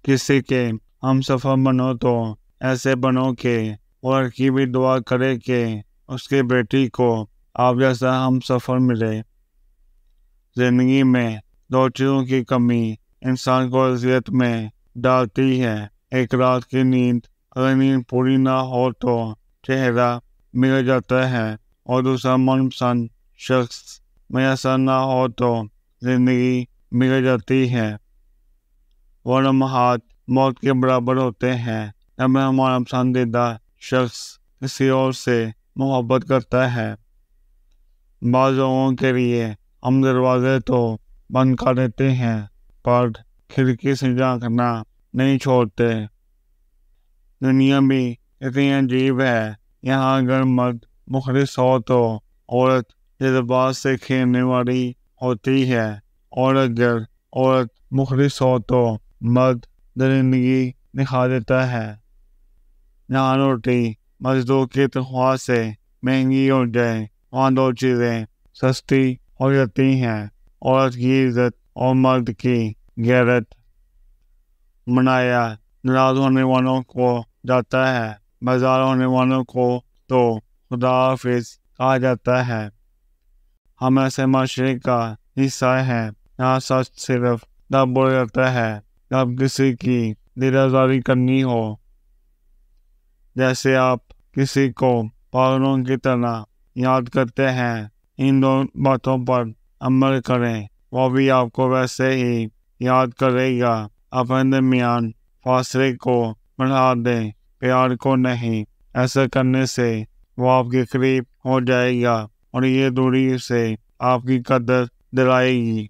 کسی کے ہم سفر بنو تو ایسے بنو کہ وہ لڑکی بھی دعا کرے کہ اس کی بیٹی کو آپ جیسا ہم سفر ملے۔ زندگی میں دو چیزوں کی کمی انسان کو اذیت میں ڈالتی ہے، ایک رات کی نیند، اگر نیند پوری نہ ہو تو چہرہ بگڑ جاتا ہے، اور دوسرا من پسند شخص میسر نہ ہو تو زندگی بگڑ جاتی ہے۔ وہ لمحات موت کے برابر ہوتے ہیں جب ہمارا پسندیدہ شخص کسی اور سے محبت کرتا ہے۔ بعض لوگوں کے لیے ہم دروازے تو بند کر دیتے ہیں پر کھڑکی سے جھانکنا نہیں چھوڑتے۔ دنیا بھی اتنی عجیب ہے، یہاں اگر مرد مخلص ہو تو عورت جذبات سے کھیلنے والی ہوتی ہے، اور اگر عورت مخلص ہو تو مرد درندگی دکھا دیتا ہے۔ جہاں روٹی مزدور کی تنخواہ سے مہنگی ہو جائے وہاں دو چیزیں سستی ہو جاتی ہیں، عورت کی عزت اور مرد کی غیرت۔ منایا ناراض ہونے والوں کو جاتا ہے، بیزار ہونے والوں کو تو خدا حافظ کہا جاتا ہے۔ ہم ایسے معاشرے کا حصہ ہیں جہاں سچ صرف تب بولا جاتا ہے جب کسی کی دل آزاری کرنی ہو۔ جیسے آپ کسی کو پاگلوں کی طرح یاد کرتے ہیں، ان دو باتوں پر عمل کریں، وہ بھی آپ کو ویسے ہی یاد کرے گا۔ اپنے درمیان فاصلے کو بڑھا دیں، پیار کو نہیں۔ ایسا کرنے سے وہ آپ کے قریب ہو جائے گا اور یہ دوری سے آپ کی قدر دلائے گی۔